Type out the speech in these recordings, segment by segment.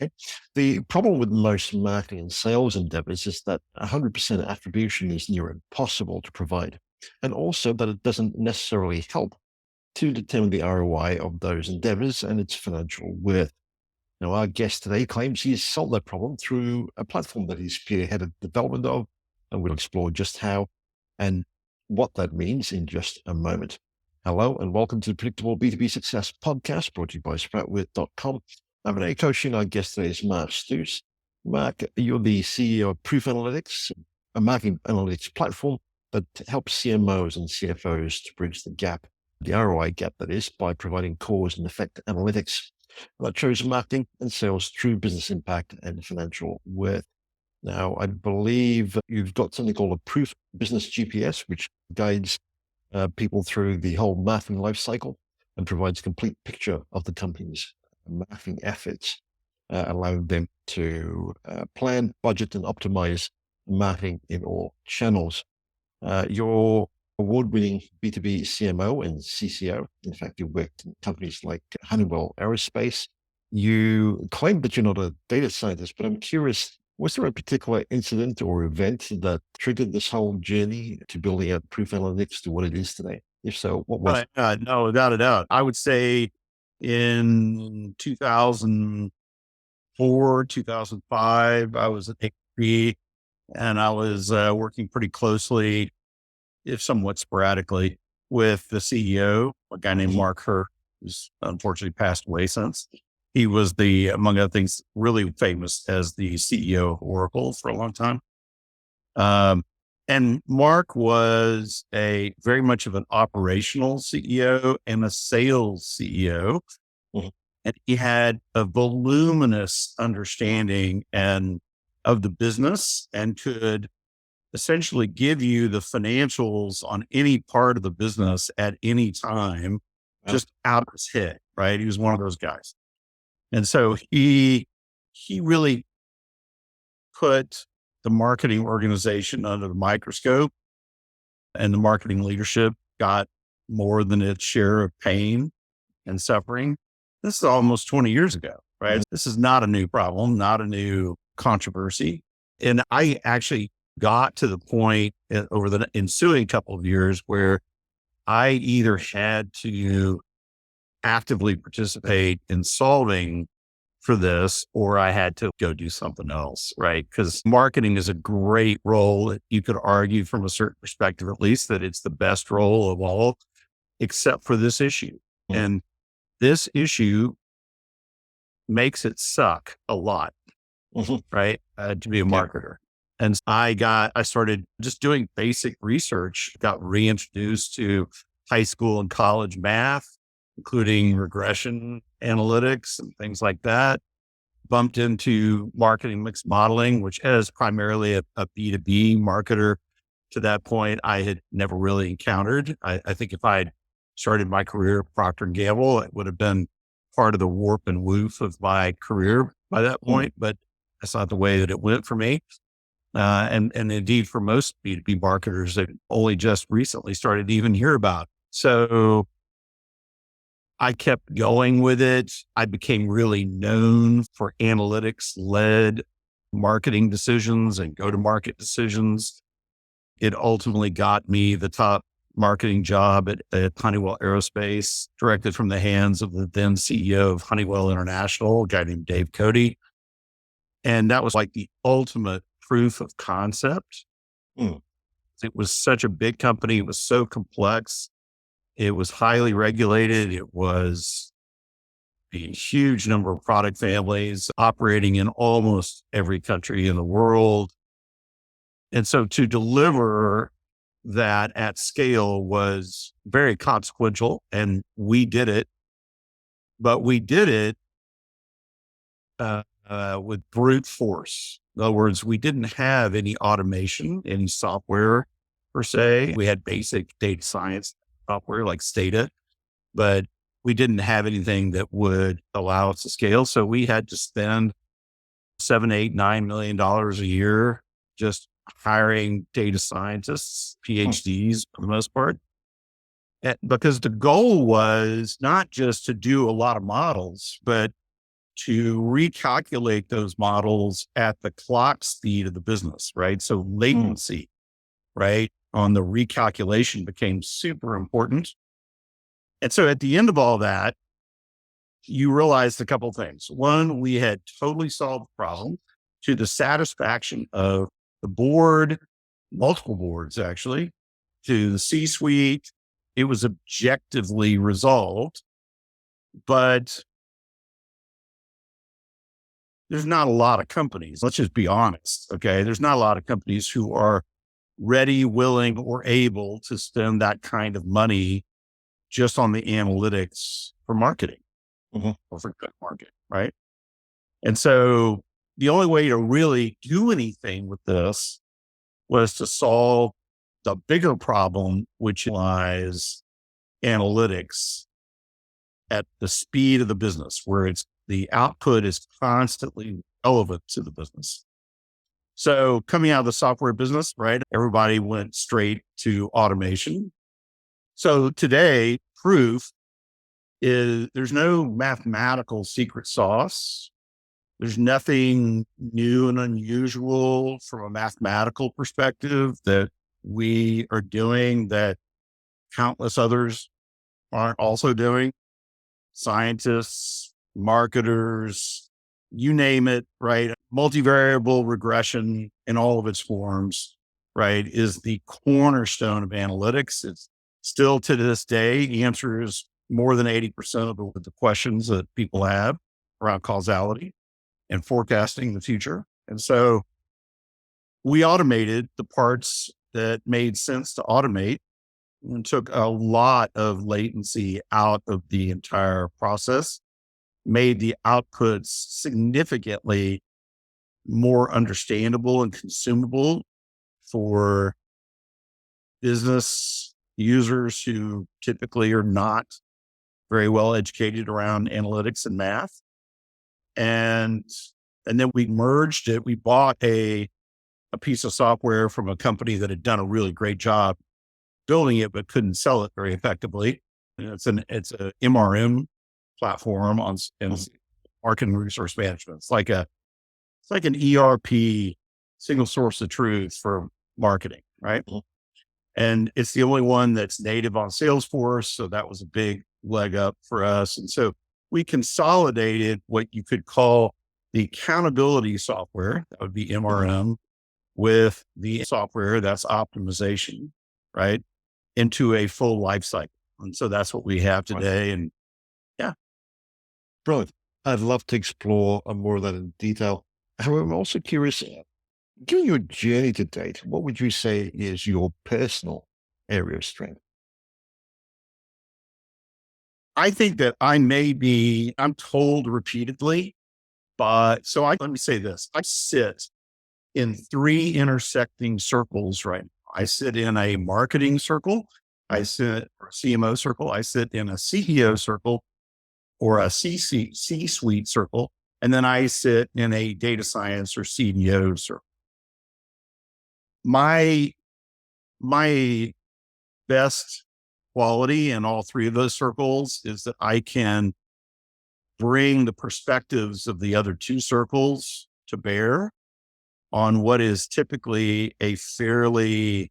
Okay. The problem with most marketing and sales endeavors is that 100% attribution is near impossible to provide, and also that it doesn't necessarily help to determine the ROI of those endeavors and its financial worth. Now, our guest today claims he's solved that problem through a platform that he's spearheaded the development of, and we'll explore just how and what that means in just a moment. Hello, and welcome to the Predictable B2B Success podcast brought to you by Sproutwith.com. I'm Vinay Koshy, and our guest today is Mark Stouse. Mark, you're the CEO of Proof Analytics, a marketing analytics platform that helps CMOs and CFOs to bridge the gap, the ROI gap that is, by providing cause and effect analytics that shows marketing and sales true business impact and financial worth. Now, I believe you've got something called a Proof Business GPS, which guides people through the whole marketing life cycle and provides a complete picture of the company's marketing efforts, allowing them to plan, budget, and optimize marketing in all channels. Your award-winning B2B CMO and CCO. In fact, you worked in companies like Honeywell Aerospace. You claim that you're not a data scientist, but I'm curious, was there a particular incident or event that triggered this whole journey to building out Proof Analytics to what it is today? If so, what was it? No, without a doubt. I would say in 2004, 2005, I was at HP and I was working pretty closely, if somewhat sporadically, with the CEO, a guy named Mark Hurd, who's unfortunately passed away since. He was among other things, really famous as the CEO of Oracle for a long time. And Mark was very much of an operational CEO and a sales CEO. Mm-hmm. And he had a voluminous understanding of the business and could essentially give you the financials on any part of the business at any time, just out of his head, right? He was one of those guys. And so he really put the marketing organization under the microscope, and the marketing leadership got more than its share of pain and suffering. This is almost 20 years ago, right? Mm-hmm. This is not a new problem, not a new controversy. And I actually got to the point over the ensuing couple of years where I either had to actively participate in solving for this, or I had to go do something else, right? Because marketing is a great role. You could argue from a certain perspective, at least, that it's the best role of all, except for this issue. Mm-hmm. And this issue makes it suck a lot, mm-hmm. right? To be a marketer. And I started just doing basic research, got reintroduced to high school and college math, including regression analytics and things like that. Bumped into marketing mix modeling, which as primarily a B2B marketer to that point, I had never really encountered. I think if I'd started my career at Procter & Gamble, it would have been part of the warp and woof of my career by that point, but that's not the way that it went for me. And indeed for most B2B marketers that only just recently started to even hear about. So I kept going with it. I became really known for analytics-led marketing decisions and go-to-market decisions. It ultimately got me the top marketing job at Honeywell Aerospace, directed from the hands of the then CEO of Honeywell International, a guy named Dave Cote. And that was like the ultimate proof of concept. Mm. It was such a big company. It was so complex. It was highly regulated. It was a huge number of product families operating in almost every country in the world. And so to deliver that at scale was very consequential, and we did it, but we did it with brute force. In other words, we didn't have any automation, any software per se. We had basic data science software like Stata, but we didn't have anything that would allow us to scale. So we had to spend $7, $8, $9 million a year just hiring data scientists, PhDs for the most part. Because the goal was not just to do a lot of models, but to recalculate those models at the clock speed of the business, right? So latency, right, on the recalculation became super important. And so at the end of all that, you realized a couple of things. One, we had totally solved the problem to the satisfaction of the board, multiple boards actually, to the C-suite. It was objectively resolved, but there's not a lot of companies. Let's just be honest. Okay. There's not a lot of companies who are ready, willing, or able to spend that kind of money just on the analytics for marketing or for good marketing. Right. And so the only way to really do anything with this was to solve the bigger problem, which lies analytics at the speed of the business, where it's the output is constantly relevant to the business. So coming out of the software business, right, everybody went straight to automation. So today, proof is there's no mathematical secret sauce. There's nothing new and unusual from a mathematical perspective that we are doing that countless others aren't also doing. Scientists, marketers, you name it, right? Multivariable regression in all of its forms, right, is the cornerstone of analytics. It's still to this day answers more than 80% of the questions that people have around causality and forecasting the future. And so we automated the parts that made sense to automate and took a lot of latency out of the entire process, made the outputs significantly more understandable and consumable for business users who typically are not very well educated around analytics and math. And then we merged it. We bought a piece of software from a company that had done a really great job building it, but couldn't sell it very effectively. And it's a MRM platform on marketing resource management. It's like an ERP, single source of truth for marketing, right? And it's the only one that's native on Salesforce. So that was a big leg up for us. And so we consolidated what you could call the accountability software, that would be MRM, with the software that's optimization, right, into a full life cycle. And so that's what we have today. And yeah. Brilliant. I'd love to explore more of that in detail. However, I'm also curious, given your journey to date, what would you say is your personal area of strength? I think that I'm told repeatedly, but let me say this. I sit in three intersecting circles right now. I sit in a marketing circle. I sit or a CMO circle. I sit in a CEO circle or a C-suite circle. And then I sit in a data science or CDO circle. My best quality in all three of those circles is that I can bring the perspectives of the other two circles to bear on what is typically a fairly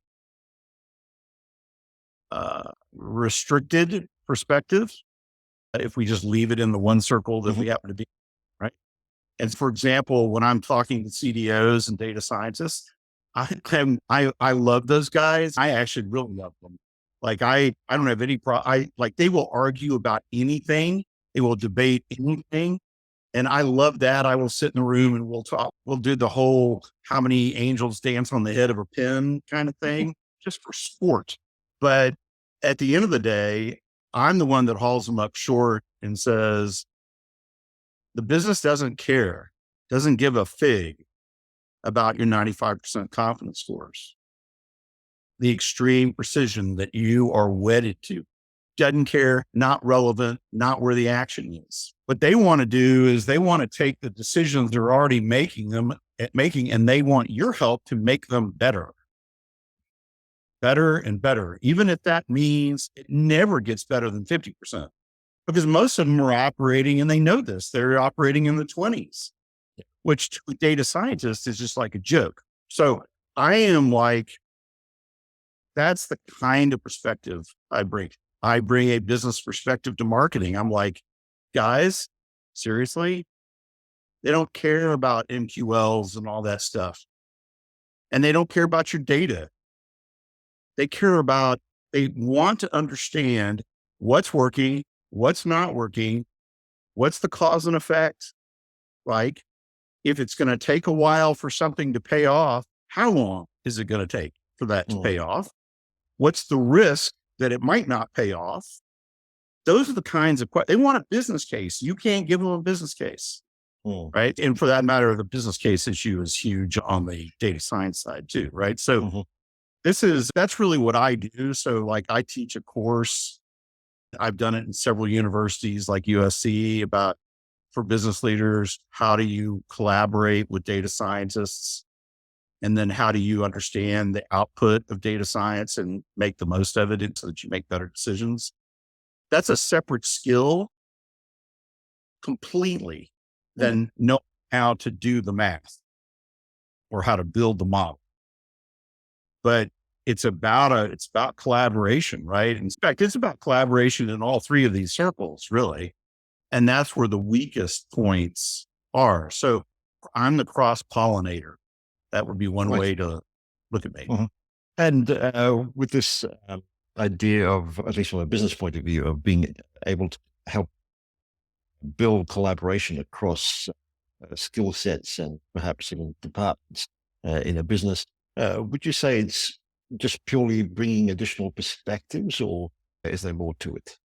restricted perspective. If we just leave it in the one circle that we happen to be, right? And for example, when I'm talking to CDOs and data scientists, I love those guys. I actually really love them. Like I don't have any they will argue about anything. They will debate anything. And I love that. I will sit in the room and we'll talk. We'll do the whole how many angels dance on the head of a pin kind of thing, just for sport. But at the end of the day, I'm the one that hauls them up short and says, the business doesn't care, doesn't give a fig about your 95% confidence scores. The extreme precision that you are wedded to. Doesn't care, not relevant, not where the action is. What they want to do is they want to take the decisions they're already making, and they want your help to make them better and better. Even if that means it never gets better than 50%, because most of them are operating, and they know this, they're operating in the 20s, which to a data scientist is just like a joke. So I am like, that's the kind of perspective I bring. I bring a business perspective to marketing. I'm like, guys, seriously, they don't care about MQLs and all that stuff. And they don't care about your data. They want to understand what's working, what's not working, what's the cause and effect. Like, if it's going to take a while for something to pay off, how long is it going to take for that to pay off? What's the risk that it might not pay off? Those are the kinds of questions. They want a business case. You can't give them a business case, right? And for that matter, the business case issue is huge on the data science side too, right? So that's really what I do. So like I teach a course. I've done it in several universities like USC for business leaders. How do you collaborate with data scientists? And then how do you understand the output of data science and make the most of it so that you make better decisions? That's a separate skill completely than knowing how to do the math or how to build the model. But it's about collaboration, right? In fact, it's about collaboration in all three of these circles, really. And that's where the weakest points are. So I'm the cross-pollinator. That would be one way to look at me. And with this idea of, at least from a business point of view, of being able to help build collaboration across skill sets and perhaps even departments in a business, would you say it's just purely bringing additional perspectives, or is there more to it?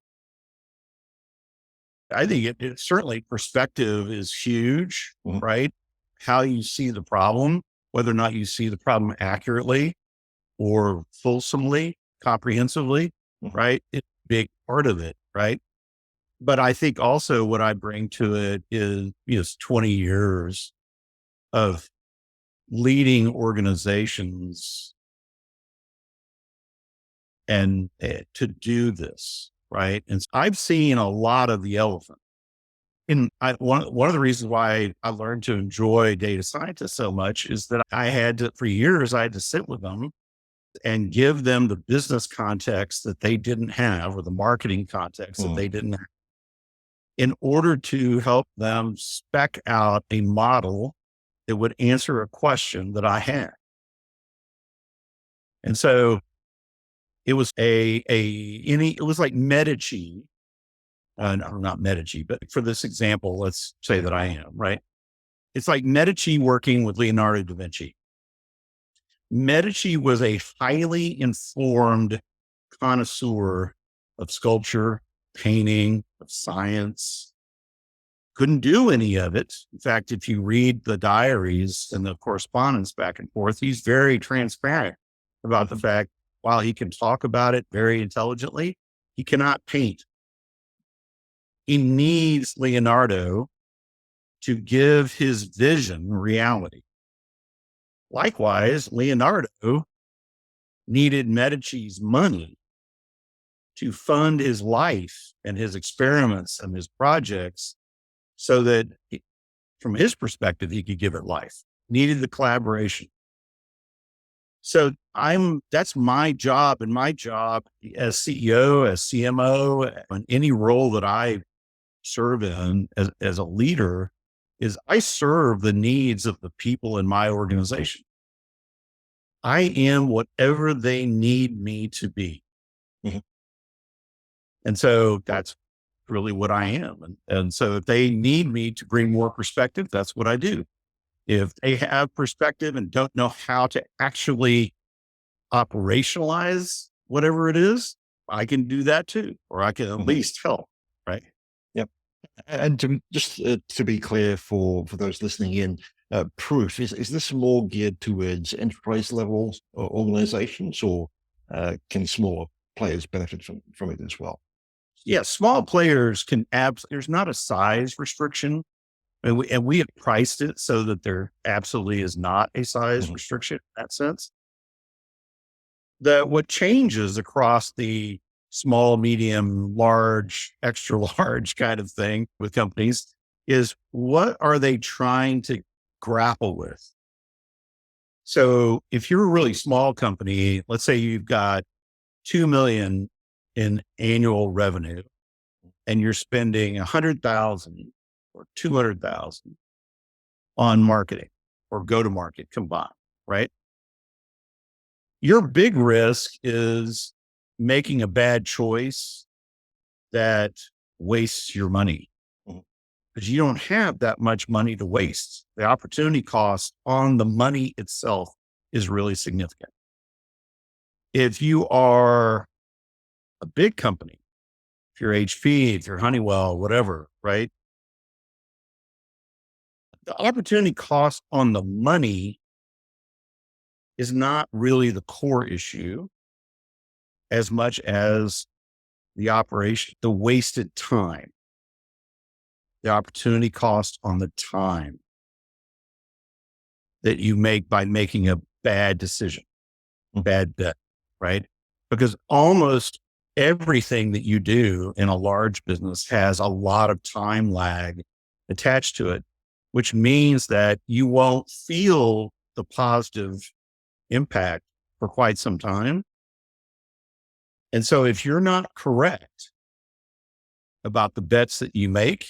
I think it certainly perspective is huge, right? How you see the problem, whether or not you see the problem accurately or fulsomely, comprehensively, right? It's a big part of it, right? But I think also what I bring to it is 20 years of leading organizations and to do this, right? And so I've seen a lot of the elephant. And one of the reasons why I learned to enjoy data scientists so much is that for years, I had to sit with them and give them the business context that they didn't have, or the marketing context that they didn't have, in order to help them spec out a model that would answer a question that I had. And so it was it was like Medici. No, not Medici, but for this example, let's say that I am, right? It's like Medici working with Leonardo da Vinci. Medici was a highly informed connoisseur of sculpture, painting, of science. Couldn't do any of it. In fact, if you read the diaries and the correspondence back and forth, he's very transparent about the fact, while he can talk about it very intelligently, he cannot paint. He needs Leonardo to give his vision reality. Likewise, Leonardo needed Medici's money to fund his life and his experiments and his projects so that from his perspective, he could give it life. Needed the collaboration. So that's my job, and my job as CEO, as CMO, and any role that I serve in as a leader is I serve the needs of the people in my organization. I am whatever they need me to be. And so that's really what I am. And so if they need me to bring more perspective, that's what I do. If they have perspective and don't know how to actually operationalize whatever it is, I can do that too, or I can at least help. Right. Yep. And to be clear for those listening in, proof, is this more geared towards enterprise level organizations, or can smaller players benefit from it as well? Yeah, small players can there's not a size restriction. And we have priced it so that there absolutely is not a size restriction in that sense. What changes across the small, medium, large, extra large kind of thing with companies is what are they trying to grapple with? So if you're a really small company, let's say you've got 2 million in annual revenue and you're spending 100,000 or 200,000 on marketing or go to market combined, right? Your big risk is making a bad choice that wastes your money because you don't have that much money to waste. The opportunity cost on the money itself is really significant. If you are a big company, if you're HP, if you're Honeywell, whatever, right? The opportunity cost on the money is not really the core issue as much as the operation, the wasted time, the opportunity cost on the time that you make by making a bad decision, bad bet, right? Because almost everything that you do in a large business has a lot of time lag attached to it, which means that you won't feel the positive impact for quite some time. And so if you're not correct about the bets that you make,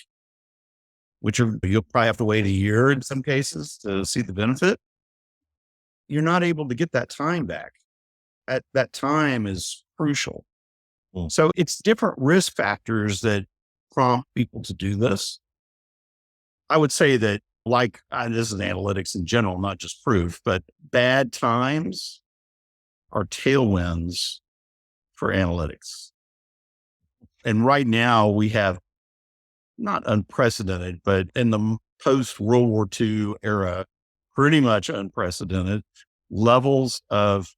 which are, you'll probably have to wait a year in some cases to see the benefit, you're not able to get that time back. That time is crucial. So it's different risk factors that prompt people to do this. I would say that this is analytics in general, not just proof, but bad times are tailwinds for analytics. And right now we have not unprecedented, but in the post World War II era, pretty much unprecedented levels of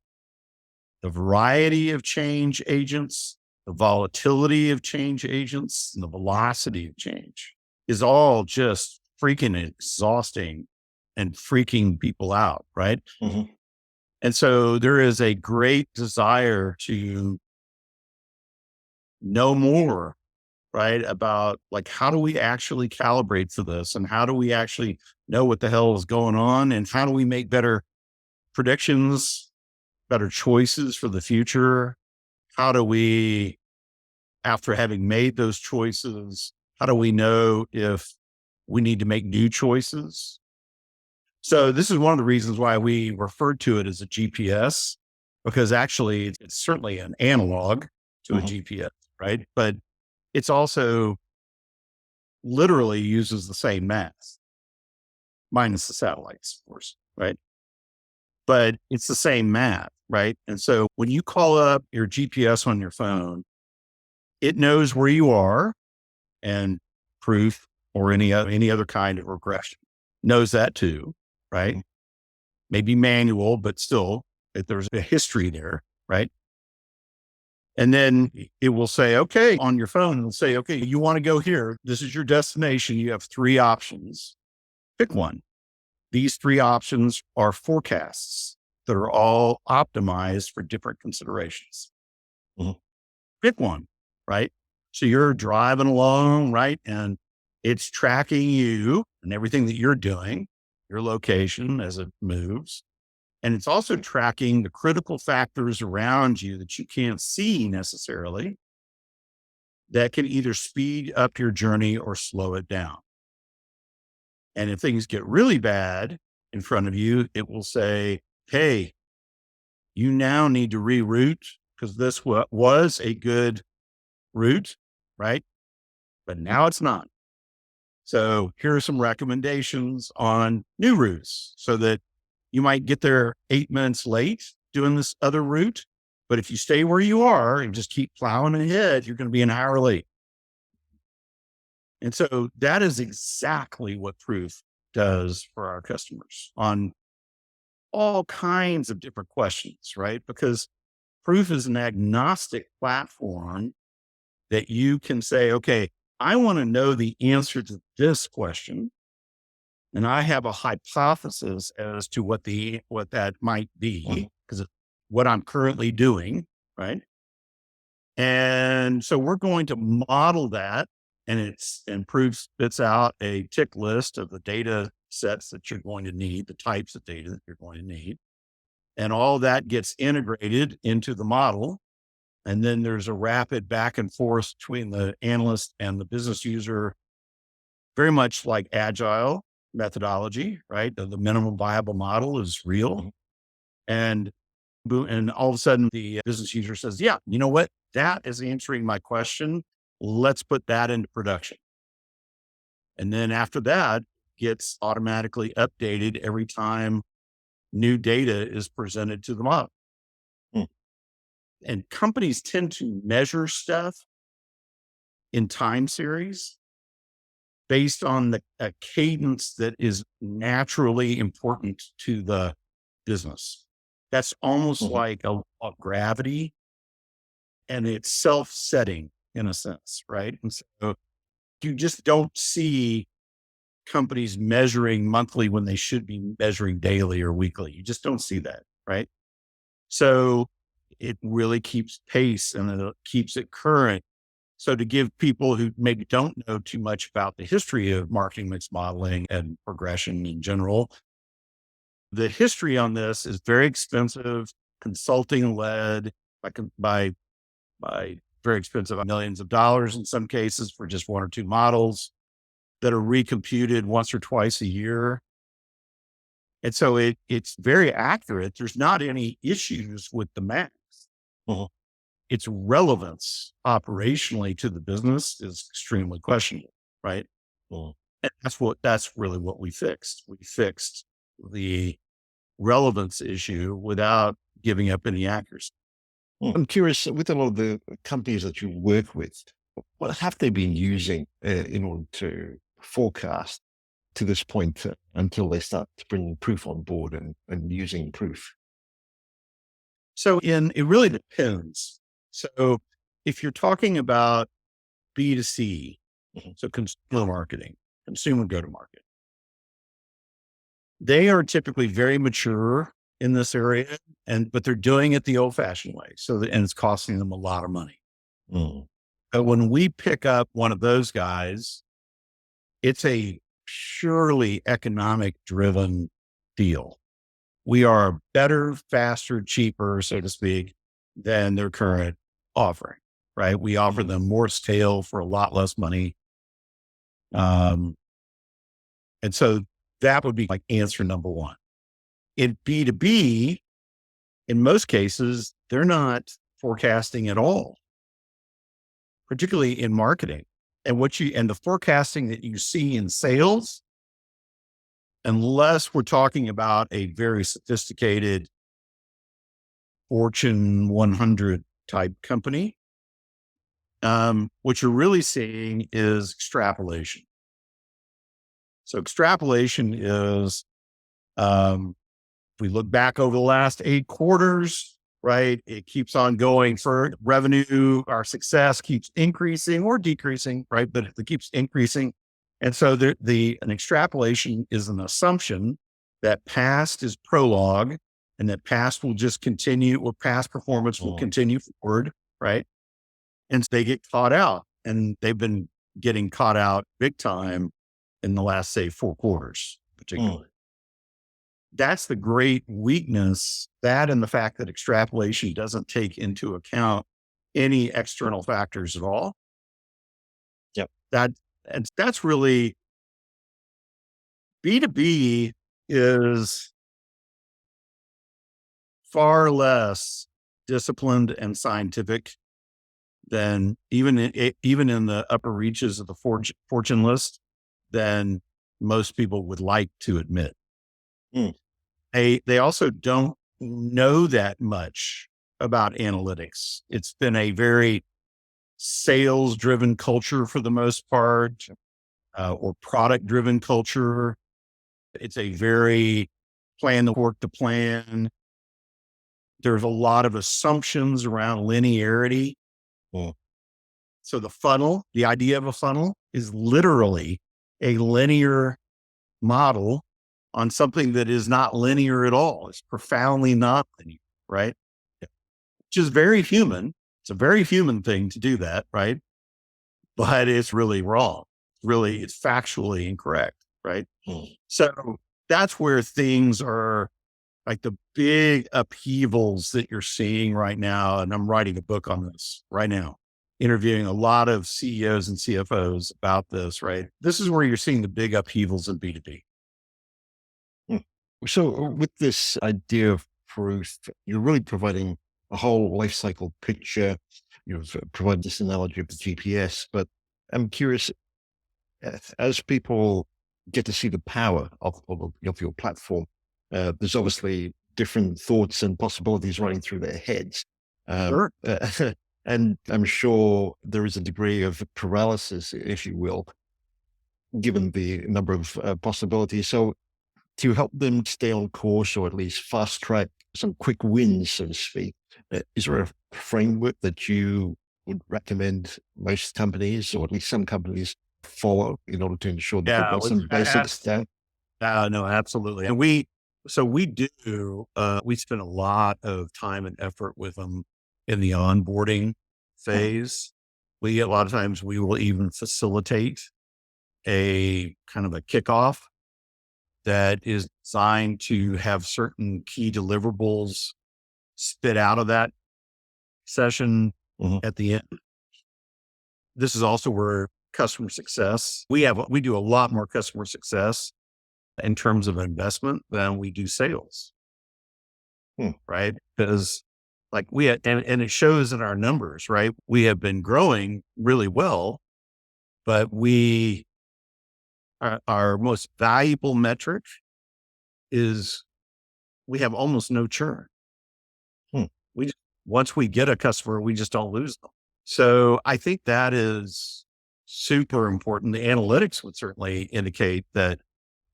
the variety of change agents, the volatility of change agents, and the velocity of change is all just freaking exhausting and freaking people out. Right. Mm-hmm. And so there is a great desire to know more, right? About like, how do we actually calibrate for this? And how do we actually know what the hell is going on? And how do we make better predictions, better choices for the future? How do we, after having made those choices, how do we know if we need to make new choices? So this is one of the reasons why we referred to it as a GPS, because actually it's certainly an analog to a GPS, right? But it's also literally uses the same math, minus the satellites, of course, right? But it's the same math, right? And so when you call up your GPS on your phone, it knows where you are, and proof or any other kind of regression knows that too, right? Maybe manual, but still, if there's a history there, right? And then it will say, okay, on your phone, it'll say, okay, you want to go here. This is your destination. You have 3 options. Pick one. These 3 options are forecasts that are all optimized for different considerations. Pick one, right? So you're driving along, right? And it's tracking you and everything that you're doing, your location as it moves. And it's also tracking the critical factors around you that you can't see necessarily that can either speed up your journey or slow it down. And if things get really bad in front of you, it will say, hey, you now need to reroute because this was a good route, right? But now it's not. So here are some recommendations on new routes so that you might get there 8 minutes late doing this other route. But if you stay where you are and just keep plowing ahead, you're going to be an hour late. And so that is exactly what Proof does for our customers on all kinds of different questions, right? Because Proof is an agnostic platform that you can say, okay, I want to know the answer to this question. And I have a hypothesis as to what that might be, because it's what I'm currently doing, right? And so we're going to model that, and spits out a tick list of the data sets that you're going to need, the types of data that you're going to need. And all that gets integrated into the model. And then there's a rapid back and forth between the analyst and the business user, very much like agile methodology, right? The minimum viable model is real. And all of a sudden the business user says, yeah, you know what? That is answering my question. Let's put that into production. And then after that gets automatically updated every time new data is presented to the model. And companies tend to measure stuff in time series based on a cadence that is naturally important to the business. That's almost like a gravity, and it's self-setting in a sense, right? And so you just don't see companies measuring monthly when they should be measuring daily or weekly. You just don't see that, right? So it really keeps pace and it keeps it current. So to give people who maybe don't know too much about the history of marketing mix modeling and progression in general, the history on this is very expensive, consulting led by very expensive, millions of dollars in some cases for just one or two models that are recomputed once or twice a year. And so it's very accurate. There's not any issues with the math. Its relevance operationally to the business is extremely questionable, right? And that's really what we fixed. We fixed the relevance issue without giving up any accuracy. I'm curious, with a lot of the companies that you work with, what have they been using in order to forecast to this point until they start to bring proof on board and using proof? So it really depends. So if you're talking about B2C, so consumer marketing, consumer go-to-market, they are typically very mature in this area, but they're doing it the old-fashioned way. And it's costing them a lot of money. But when we pick up one of those guys, it's a purely economic-driven deal. We are better, faster, cheaper, so to speak, than their current offering, right? We offer them more scale for a lot less money. And so that would be like answer number one. In B2B, in most cases, they're not forecasting at all, particularly in marketing. And the forecasting that you see in sales, unless we're talking about a very sophisticated Fortune 100 type company, what you're really seeing is extrapolation. So extrapolation is, if we look back over the last 8 quarters, right, it keeps on going for revenue. Our success keeps increasing or decreasing, right? But it keeps increasing. And so an extrapolation is an assumption that past is prologue and that past will just continue, or past performance will continue forward, right? And so they get caught out, and they've been getting caught out big time in the last, say, 4 quarters, particularly. That's the great weakness, that and the fact that extrapolation doesn't take into account any external factors at all. That's really, B2B is far less disciplined and scientific than even in the upper reaches of the fortune list than most people would like to admit. They also don't know that much about analytics. It's been a very sales driven culture for the most part, or product driven culture. It's a very plan the work to plan. There's a lot of assumptions around linearity. So the idea of a funnel is literally a linear model on something that is not linear at all. It's profoundly not linear, right? Which is very human It's a very human thing to do that, right? But it's really wrong. Really, it's factually incorrect, right? So that's where things are like the big upheavals that you're seeing right now. And I'm writing a book on this right now, interviewing a lot of CEOs and CFOs about this, right? This is where you're seeing the big upheavals in B2B. So with this idea of proof, you're really providing a whole life cycle picture. You've provided this analogy of the GPS, but I'm curious, as people get to see the power of your platform, there's obviously different thoughts and possibilities running through their heads. Sure. And I'm sure there is a degree of paralysis, if you will, given the number of possibilities. So to help them stay on course or at least fast track some quick wins, so to speak, is there a framework that you would recommend most companies, or at least some companies, follow in order to ensure that they've Yeah. got some basics down? No, absolutely. And we spend a lot of time and effort with them in the onboarding phase. A lot of times we will even facilitate a kind of a kickoff that is designed to have certain key deliverables spit out of that session at the end. This is also where customer success, we do a lot more customer success in terms of investment than we do sales. Right? Because like and it shows in our numbers, right? We have been growing really well, but our most valuable metric is we have almost no churn. Once we get a customer, we just don't lose them. So I think that is super important. The analytics would certainly indicate that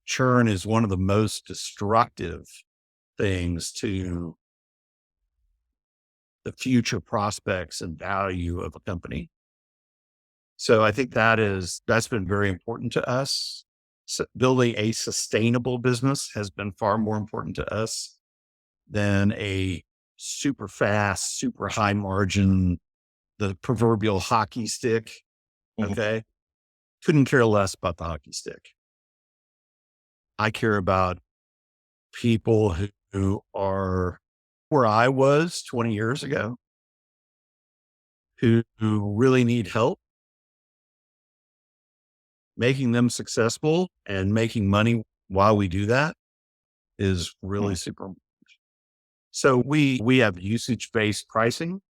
churn is one of the most destructive things to the future prospects and value of a company. So I think that's been very important to us. So building a sustainable business has been far more important to us than a super fast, super high margin, the proverbial hockey stick. Okay. Couldn't care less about the hockey stick. I care about people who are where I was 20 years ago, who really need help, making them successful and making money while we do that is really super important. So we have usage-based pricing.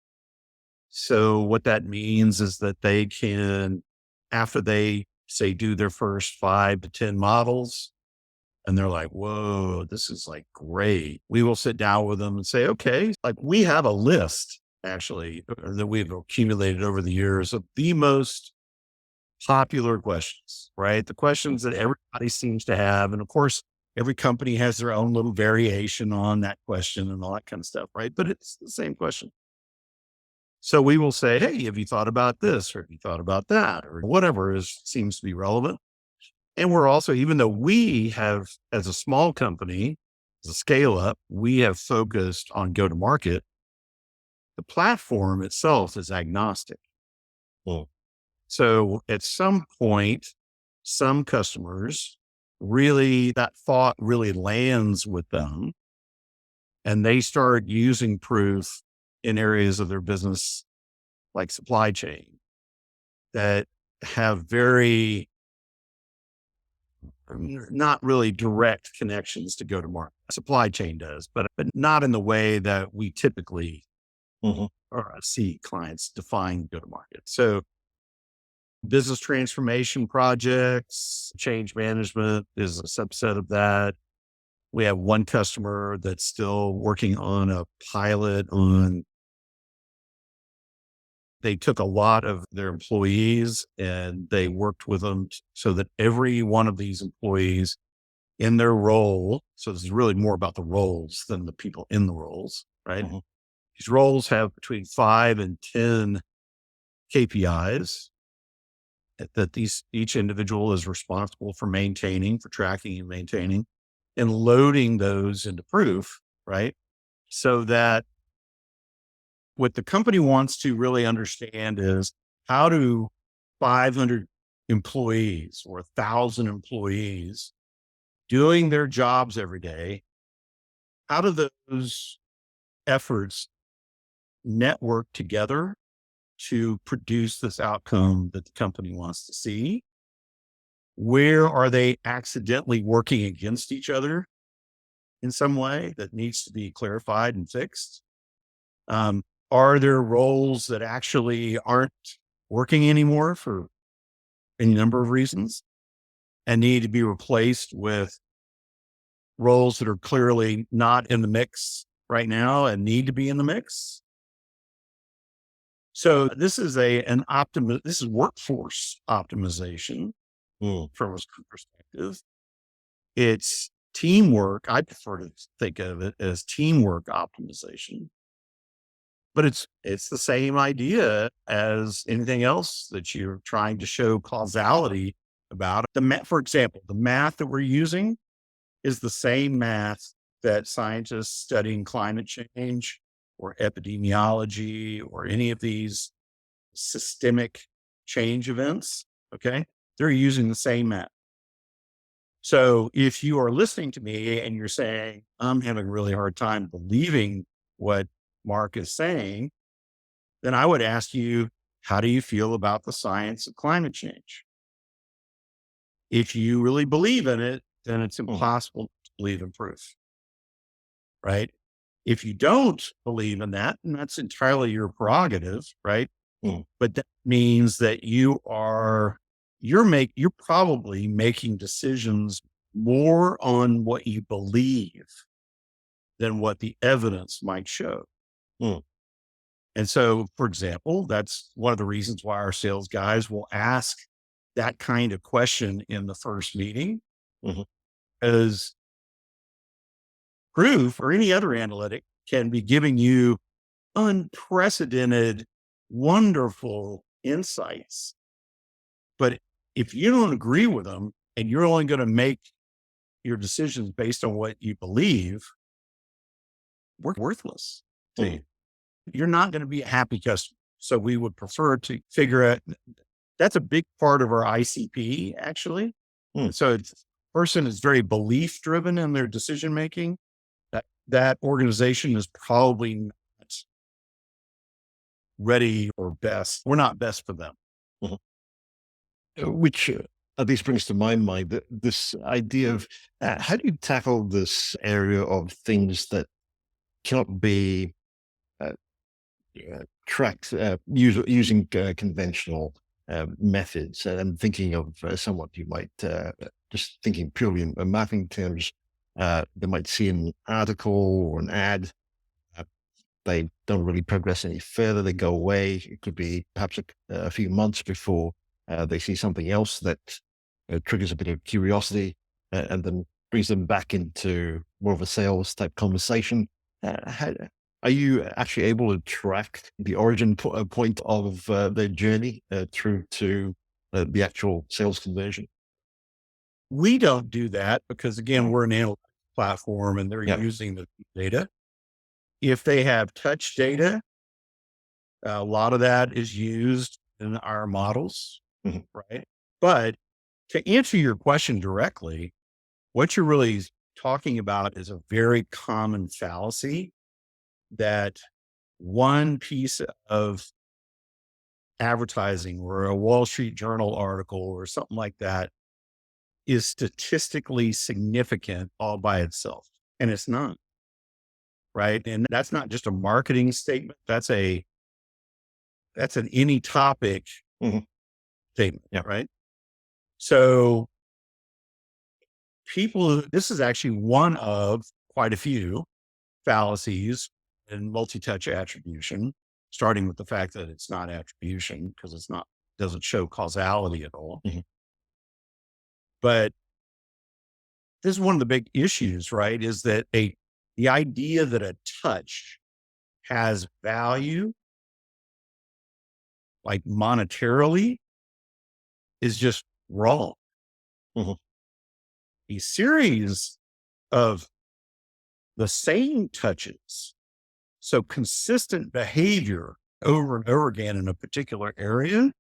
So what that means is that they can, after they say do their first 5 to 10 models, and they're like, whoa, this is like great. We will sit down with them and say, okay, like we have a list actually that we've accumulated over the years of the most popular questions, right? The questions that everybody seems to have. And of course, every company has their own little variation on that question and all that kind of stuff, right? But it's the same question. So we will say, hey, have you thought about this? Or have you thought about that? Or whatever seems to be relevant. And we're also, even though we have, as a small company, as a scale up, we have focused on go to market, the platform itself is agnostic. So at some point, some customers really, that thought really lands with them and they start using proof in areas of their business, like supply chain, that have very, not really direct connections to go to market. Supply chain does, but not in the way that we typically or see clients define go to market. So business transformation projects, change management is a subset of that. We have one customer that's still working on a pilot on, they took a lot of their employees and they worked with them so that every one of these employees in their role, so this is really more about the roles than the people in the roles, right? These roles have between 5 and 10 KPIs that each individual is responsible for maintaining, for tracking and maintaining, and loading those into proof, right? So that what the company wants to really understand is, how do 500 employees or 1,000 employees doing their jobs every day, how do those efforts network together to produce this outcome that the company wants to see? Where are they accidentally working against each other in some way that needs to be clarified and fixed? Are there roles that actually aren't working anymore for any number of reasons and need to be replaced with roles that are clearly not in the mix right now and need to be in the mix? So this is this is workforce optimization from a perspective. It's teamwork. I prefer to think of it as teamwork optimization, but it's the same idea as anything else that you're trying to show causality about. For example, the math that we're using is the same math that scientists studying climate change or epidemiology or any of these systemic change events, okay, they're using the same math. So if you are listening to me and you're saying, I'm having a really hard time believing what Mark is saying, then I would ask you, how do you feel about the science of climate change? If you really believe in it, then it's impossible to believe in proof, right? If you don't believe in that, and that's entirely your prerogative, right? But that means that you're probably making decisions more on what you believe than what the evidence might show. And so, for example, that's one of the reasons why our sales guys will ask that kind of question in the first meeting, because proof or any other analytic can be giving you unprecedented, wonderful insights. But if you don't agree with them and you're only going to make your decisions based on what you believe, we're worthless to you. You're not going to be a happy customer. So we would prefer to figure out, that's a big part of our ICP, actually. So it's, person is very belief driven in their decision making. That organization is probably not ready or best. We're not best for them. Which at least brings to my mind that this idea of how do you tackle this area of things that cannot be tracked using conventional methods, and thinking of somewhat you might just thinking purely in marketing terms, they might see an article or an ad. They don't really progress any further. They go away. It could be perhaps a few months before they see something else that triggers a bit of curiosity, and then brings them back into more of a sales type conversation. Are you actually able to track the origin point of their journey through to the actual sales conversion? We don't do that because, again, we're an analytics platform and they're using the data. If they have touch data, a lot of that is used in our models, right? But to answer your question directly, what you're really talking about is a very common fallacy that one piece of advertising or a Wall Street Journal article or something like that is statistically significant all by itself. And it's not, right? And that's not just a marketing statement. That's an any topic statement, right? So this is actually one of quite a few fallacies in multi-touch attribution, starting with the fact that it's not attribution because doesn't show causality at all. But this is one of the big issues, right? Is that the idea that a touch has value, like monetarily, is just wrong. A series of the same touches So consistent behavior over and over again in a particular area,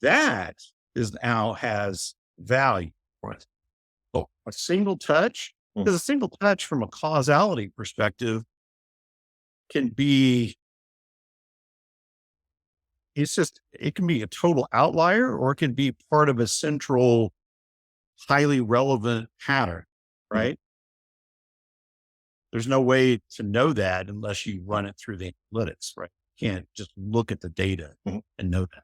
that is now has value for it. Oh, a single touch, because a single touch from a causality perspective can be, it can be a total outlier, or it can be part of a central, highly relevant pattern, right? There's no way to know that unless you run it through the analytics, right? You can't just look at the data and know that.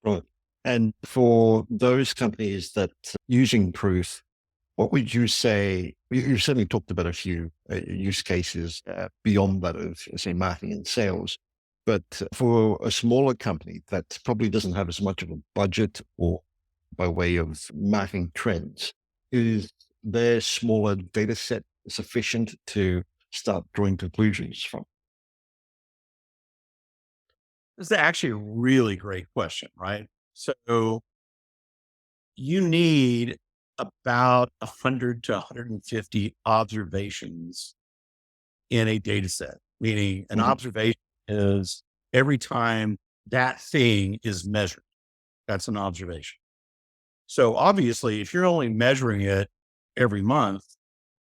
Right. And for those companies that using proof, what would you say? You certainly talked about a few use cases beyond that of, say, marketing and sales. But for a smaller company that probably doesn't have as much of a budget or by way of marketing trends, is their smaller data set sufficient to start drawing conclusions from? This is actually a really great question, right? So you need about 100 to 150 observations in a data set, meaning an observation is every time that thing is measured. That's an observation. So obviously, if you're only measuring it every month,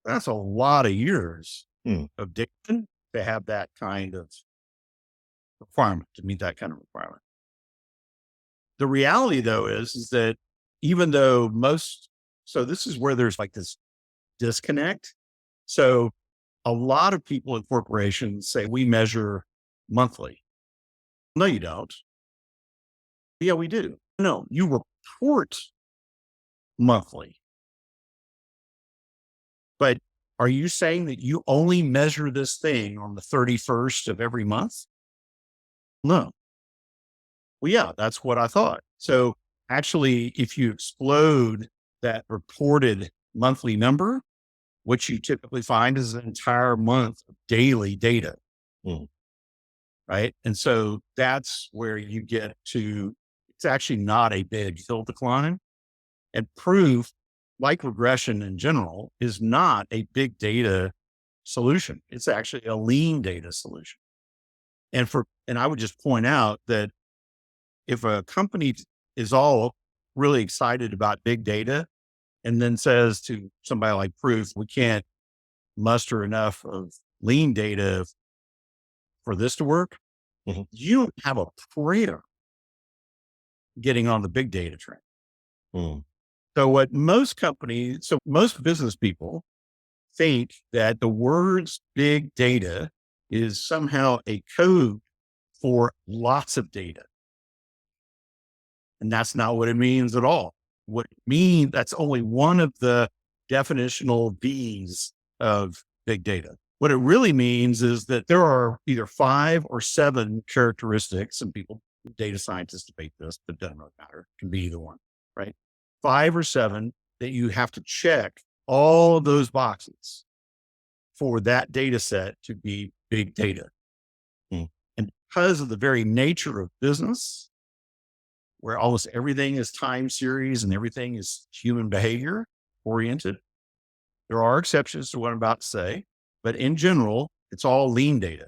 that's a lot of years of data to have that kind of requirement, to meet that kind of requirement. The reality though is that even though so this is where there's like this disconnect. So a lot of people in corporations say we measure monthly. No, you don't. Yeah, we do. No, you report monthly. But are you saying that you only measure this thing on the 31st of every month? No. Well, yeah, that's what I thought. So actually, if you explode that reported monthly number, what you typically find is an entire month of daily data. Right. And so that's where you get to, it's actually not a big hill to climb. And proof, like regression in general, is not a big data solution. It's actually a lean data solution. And I would just point out that if a company is all really excited about big data and then says to somebody like Proof, we can't muster enough of lean data for this to work, you don't have a prayer getting on the big data train. So most business people think that the words big data is somehow a code for lots of data. And that's not what it means at all. What it means, that's only one of the definitional B's of big data. What it really means is that there are either 5 or 7 characteristics, and data scientists debate this, but it doesn't really matter. It can be either one, right? 5 or 7 that you have to check all of those boxes for that data set to be big data. And because of the very nature of business, where almost everything is time series and everything is human behavior oriented, there are exceptions to what I'm about to say, but in general, it's all lean data.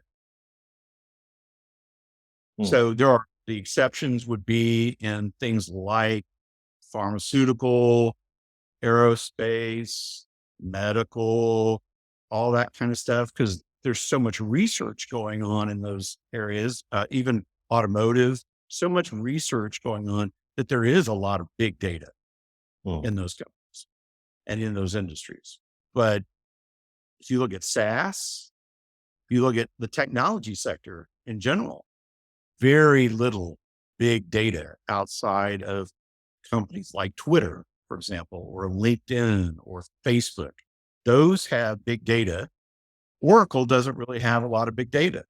So the exceptions would be in things like pharmaceutical, aerospace, medical, all that kind of stuff, because there's so much research going on in those areas, even automotive, so much research going on that there is a lot of big data in those companies and in those industries. But if you look at SaaS, if you look at the technology sector in general, very little big data outside of companies like Twitter, for example, or LinkedIn or Facebook. Those have big data. Oracle doesn't really have a lot of big data.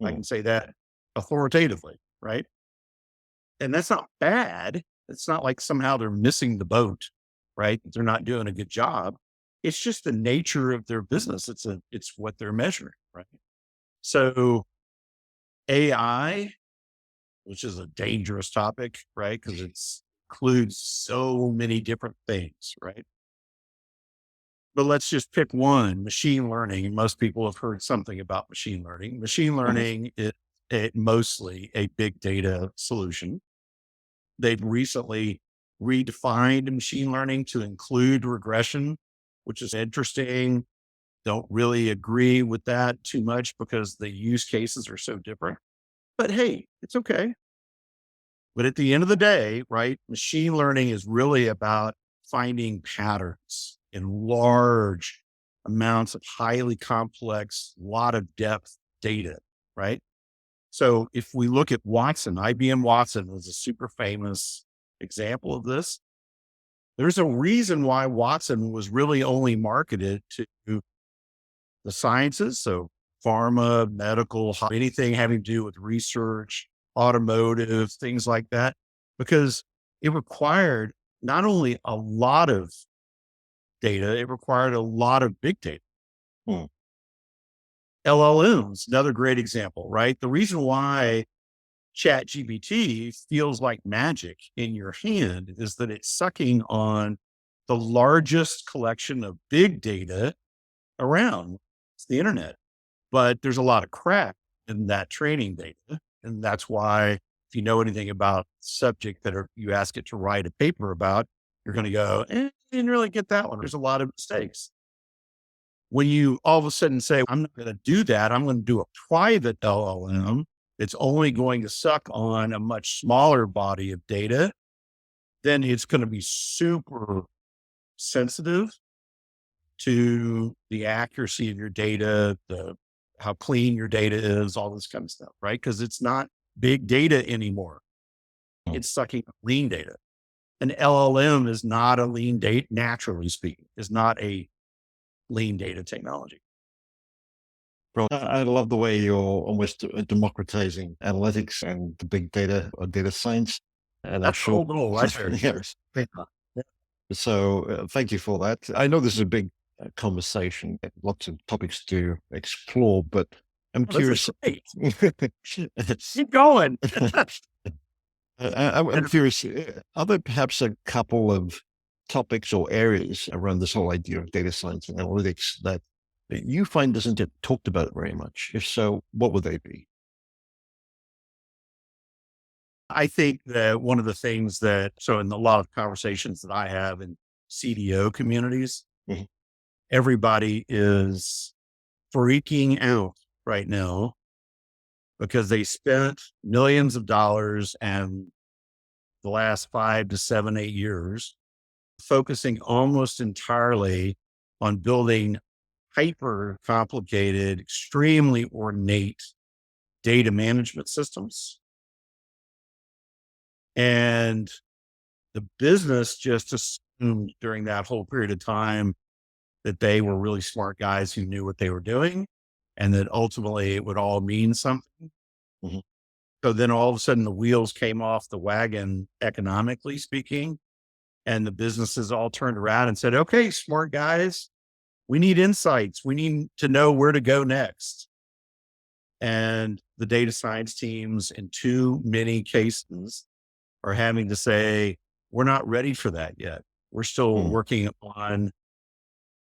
I can say that authoritatively, right? And that's not bad. It's not like somehow they're missing the boat, right? They're not doing a good job. It's just the nature of their business. It's what they're measuring, right? So AI, which is a dangerous topic, right? Because it includes so many different things, right? But let's just pick one, machine learning. Most people have heard something about machine learning. Machine learning is mostly a big data solution. They've recently redefined machine learning to include regression, which is interesting. Don't really agree with that too much because the use cases are so different. But hey, it's okay. But at the end of the day, right, machine learning is really about finding patterns in large amounts of highly complex, lot of depth data, right? So if we look at Watson, IBM Watson was a super famous example of this. There's a reason why Watson was really only marketed to the sciences. So pharma, medical, anything having to do with research, automotive, things like that, because it required not only a lot of data, it required a lot of big data. Hmm. LLMs, another great example, right? The reason why ChatGPT feels like magic in your hand is that it's sucking on the largest collection of big data around. It's the internet, but there's a lot of crap in that training data. And that's why if you know anything about subject that you ask it to write a paper about, you're going to go, didn't really get that one. There's a lot of mistakes. When you all of a sudden say, I'm not going to do that, I'm going to do a private LLM, it's only going to suck on a much smaller body of data, then it's going to be super sensitive to the accuracy of your data, how clean your data is, all this kind of stuff, right? Because it's not big data anymore. Hmm. It's sucking lean data. An LLM is not a lean data, naturally speaking, is not a lean data technology. Bro, I love the way you're almost democratizing analytics and the big data or data science. And I'm That's the sure, whole goal, right there. yes. Yeah. So thank you for that. I know this is a big conversation, lots of topics to explore, but I'm Oh, this is curious. great. Keep going. I'm curious, are there perhaps a couple of topics or areas around this whole idea of data science and analytics that you find doesn't get talked about very much? If so, what would they be? I think that one of the things so in a lot of conversations that I have in CDO communities, Mhm. everybody is freaking out right now because they spent millions of dollars and the last 5 to 7, 8 years focusing almost entirely on building hyper complicated, extremely ornate data management systems. And the business just assumed during that whole period of time that they were really smart guys who knew what they were doing and that ultimately it would all mean something. Mhm. So then all of a sudden the wheels came off the wagon, economically speaking, and the businesses all turned around and said, okay, smart guys, we need insights. We need to know where to go next. And the data science teams in too many cases are having to say, we're not ready for that yet. We're still Hmm. working on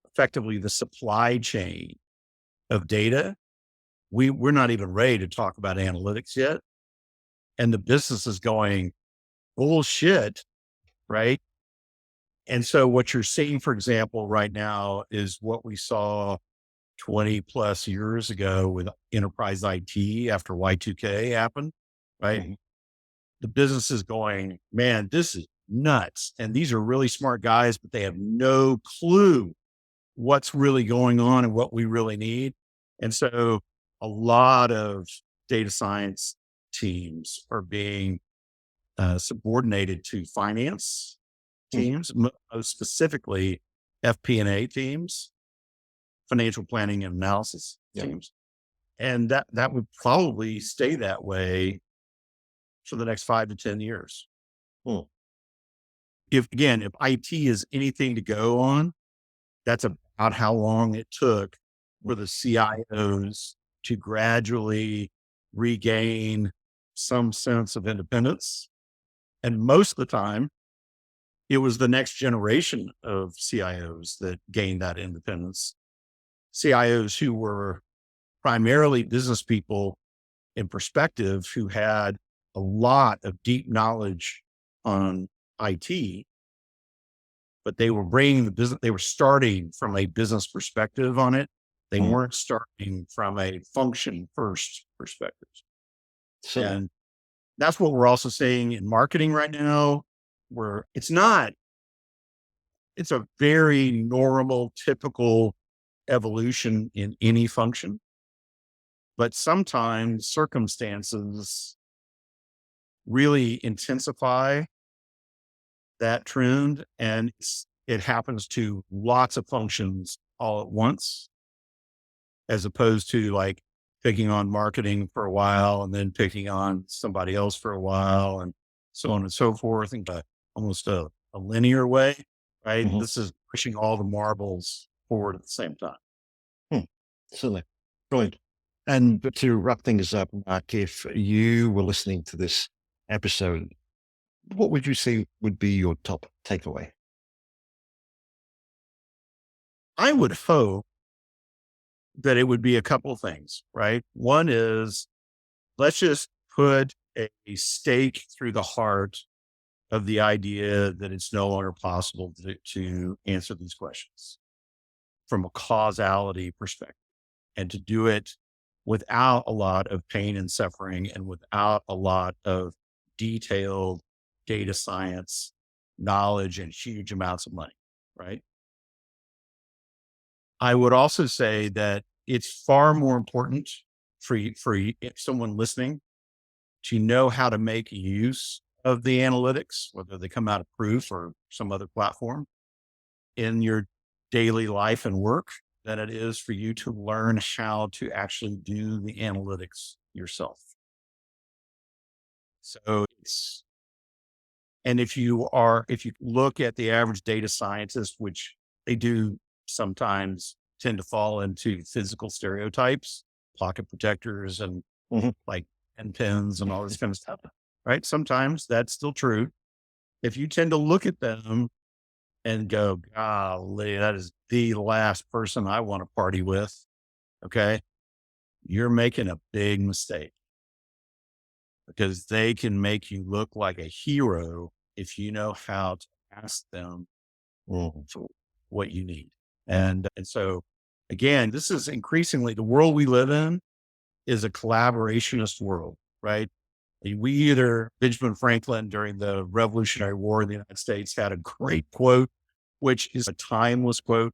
effectively the supply chain of data. We're not even ready to talk about analytics yet. And the business is going, bullshit, right? And so what you're seeing, for example, right now is what we saw 20 plus years ago with enterprise IT after Y2K happened, right? Mhm. The business is going, man, this is nuts. And these are really smart guys, but they have no clue what's really going on and what we really need. And so a lot of data science teams are being subordinated to finance Hmm. teams, most specifically FP&A teams, financial planning and analysis Yeah. teams. And that would probably stay that way for the next 5 to 10 years. Hmm. If IT is anything to go on, that's about how long it took for the CIOs to gradually regain some sense of independence. And most of the time, it was the next generation of CIOs that gained that independence. CIOs who were primarily business people in perspective, who had a lot of deep knowledge on IT, but they were bringing the business, they were starting from a business perspective on it. They weren't starting from a function first perspective. So, And that's what we're also seeing in marketing right now, where it's a very normal, typical evolution in any function. But sometimes circumstances really intensify that trend, and it happens to lots of functions all at once, as opposed to like picking on marketing for a while and then picking on somebody else for a while and so on and so forth, and almost a linear way, right? This is pushing all the marbles forward at the same time. Certainly. Brilliant. And to wrap things up, Mark, if you were listening to this episode, what would you say would be your top takeaway? I would hope that it would be a couple of things, right? One is, let's just put a stake through the heart of the idea that it's no longer possible to answer these questions from a causality perspective, and to do it without a lot of pain and suffering and without a lot of detailed data science knowledge and huge amounts of money, right? I would also say that it's far more important for someone listening to know how to make use of the analytics, whether they come out of Proof or some other platform, in your daily life and work, than it is for you to learn how to actually do the analytics yourself. So and if you look at the average data scientist, which they do sometimes tend to fall into physical stereotypes, pocket protectors and like pen pens and all this kind of stuff, right? Sometimes that's still true. If you tend to look at them and go, golly, that is the last person I want to party with, okay, you're making a big mistake, because they can make you look like a hero if you know how to ask them for what you need. And so again, this is increasingly the world we live in is a collaborationist world, right? Benjamin Franklin during the Revolutionary War in the United States had a great quote, which is a timeless quote.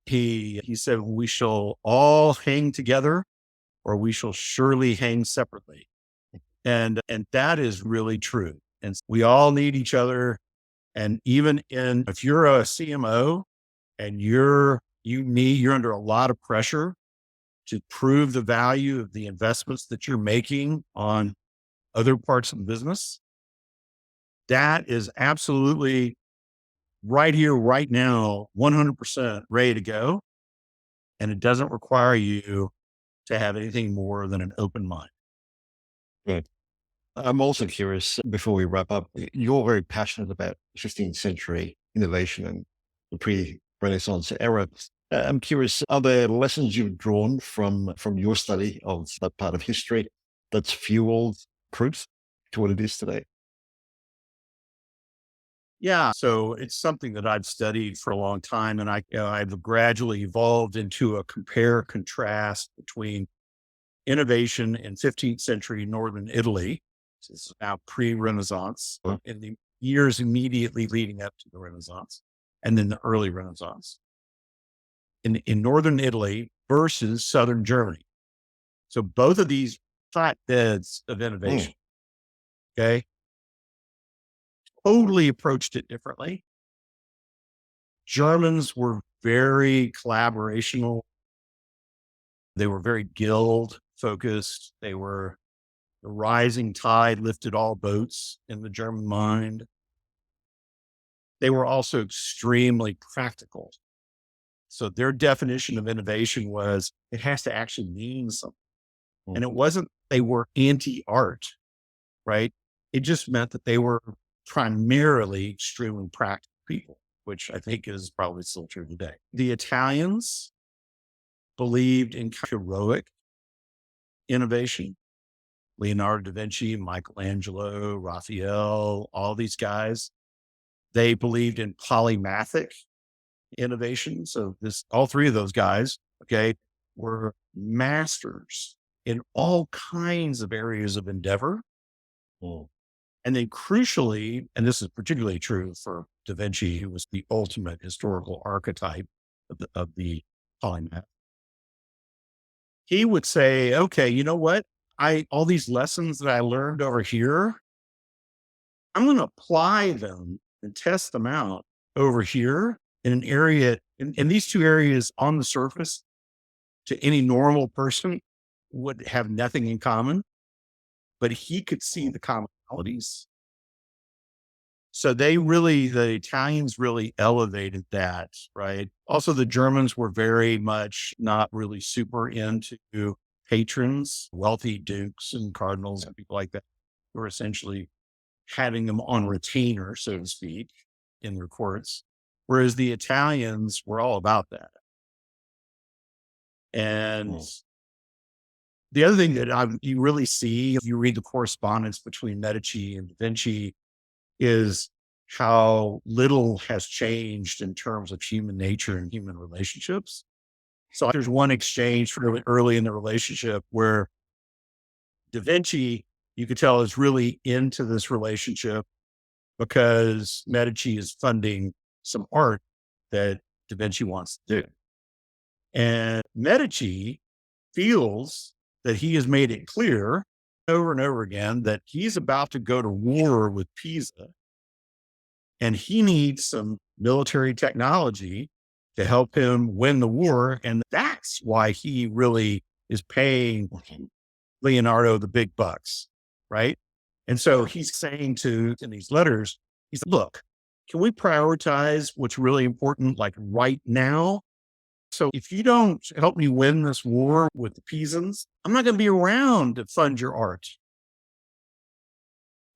He said, "We shall all hang together, or we shall surely hang separately." And that is really true. And we all need each other. And if you're a CMO and you're under a lot of pressure to prove the value of the investments that you're making on other parts of the business, that is absolutely right here, right now, 100% ready to go. And it doesn't require you to have anything more than an open mind. Good. I'm also curious, before we wrap up, you're very passionate about 15th century innovation and the pre-Renaissance era. I'm curious, are there lessons you've drawn from your study of that part of history that's fueled Proof to what it is today? Yeah. So it's something that I've studied for a long time, and I've gradually evolved into a compare contrast between innovation in 15th century Northern Italy. This is now pre-Renaissance, in the years immediately leading up to the Renaissance, and then the early Renaissance in Northern Italy versus Southern Germany. So both of these hotbeds of innovation, okay, totally approached it differently. Germans were very collaborational. They were very guild focused. The rising tide lifted all boats in the German mind. They were also extremely practical. So their definition of innovation was it has to actually mean something. And it wasn't they were anti-art, right? It just meant that they were primarily extremely practical people, which I think is probably still true today. The Italians believed in heroic innovation. Leonardo da Vinci, Michelangelo, Raphael, all these guys, they believed in polymathic innovation. So all three of those guys, okay, were masters in all kinds of areas of endeavor. And then crucially, and this is particularly true for Da Vinci, who was the ultimate historical archetype of the polymath, he would say, okay, you know what? All these lessons that I learned over here, I'm going to apply them and test them out over here in an area, in these two areas on the surface to any normal person would have nothing in common, but he could see the commonalities. So the Italians really elevated that, right? Also, the Germans were very much not really super into patrons, wealthy dukes and cardinals and people like that, who were essentially having them on retainer, so to speak, in their courts. Whereas the Italians were all about that. And the other thing that you really see, if you read the correspondence between Medici and Da Vinci, is how little has changed in terms of human nature and human relationships. So there's one exchange fairly early in the relationship where Da Vinci, you could tell, is really into this relationship because Medici is funding some art that Da Vinci wants to do. And Medici feels that he has made it clear over and over again that he's about to go to war with Pisa and he needs some military technology to help him win the war. And that's why he really is paying Leonardo the big bucks, right? And so he's saying in these letters, he's like, look, can we prioritize what's really important, like right now? So if you don't help me win this war with the Pisans, I'm not going to be around to fund your art.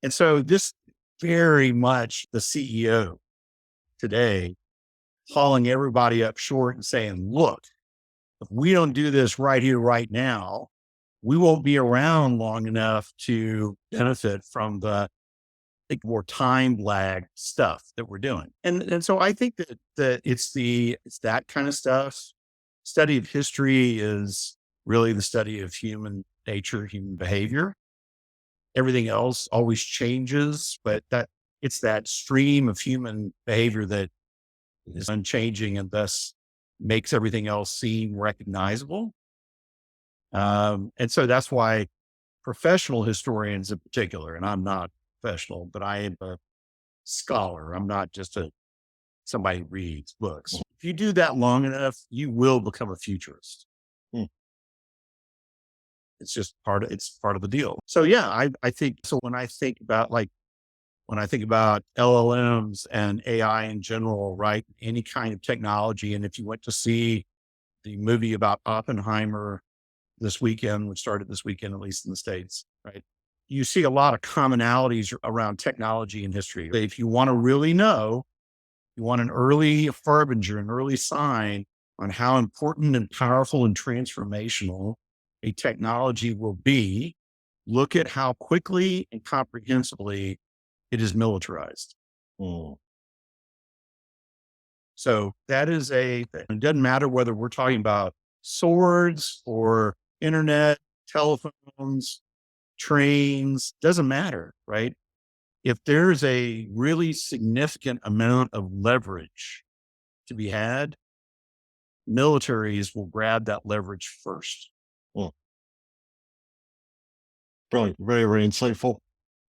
And so this very much the CEO today hauling everybody up short and saying, look, if we don't do this right here, right now, we won't be around long enough to benefit from the more time lag stuff that we're doing. And so I think that it's that kind of stuff. Study of history is really the study of human nature, human behavior. Everything else always changes, but it's that stream of human behavior that is unchanging and thus makes everything else seem recognizable. And so that's why professional historians in particular, and I'm not professional, but I am a scholar. I'm not just somebody who reads books. If you do that long enough, you will become a futurist. It's just part of the deal. So yeah, I think so. When I think about LLMs and AI in general, right? Any kind of technology. And if you went to see the movie about Oppenheimer this weekend, which started this weekend, at least in the States, right? You see a lot of commonalities around technology and history. If you want to really know, you want an early harbinger, an early sign on how important and powerful and transformational a technology will be, look at how quickly and comprehensively it is militarized. So that is it doesn't matter whether we're talking about swords or internet, telephones, trains, doesn't matter, right? If there's a really significant amount of leverage to be had, militaries will grab that leverage first. Brilliant. Very, very insightful.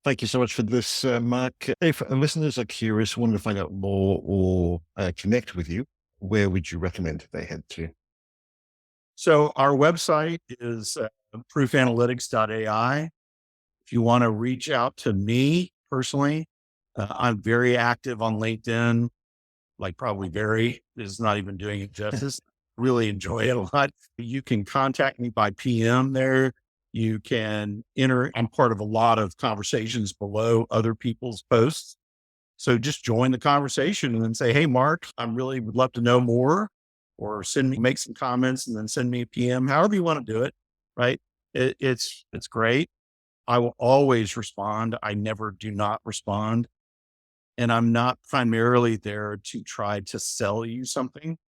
Thank you so much for this, Mark. If listeners are curious, wanted to find out more or connect with you, where would you recommend they head to? So our website is proofanalytics.ai. If you want to reach out to me personally, I'm very active on LinkedIn, like probably is not even doing it justice. Really enjoy it a lot. You can contact me by PM there. You can I'm part of a lot of conversations below other people's posts. So just join the conversation and then say, hey, Mark, I really would love to know more, or make some comments and then send me a PM, however you want to do it. Right. It's great. I will always respond. I never do not respond. And I'm not primarily there to try to sell you something.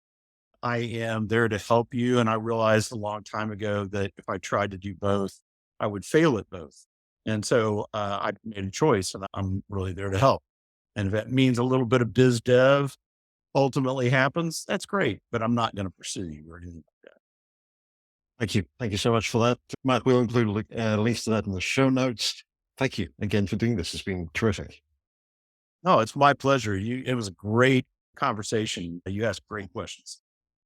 I am there to help you. And I realized a long time ago that if I tried to do both, I would fail at both. And so I made a choice, and I'm really there to help. And if that means a little bit of biz dev ultimately happens, that's great, but I'm not going to pursue you or anything like that. Thank you. Thank you so much for that. Matt, we'll include links to that in the show notes. Thank you again for doing this. It's been terrific. No, it's my pleasure. It was a great conversation. You asked great questions.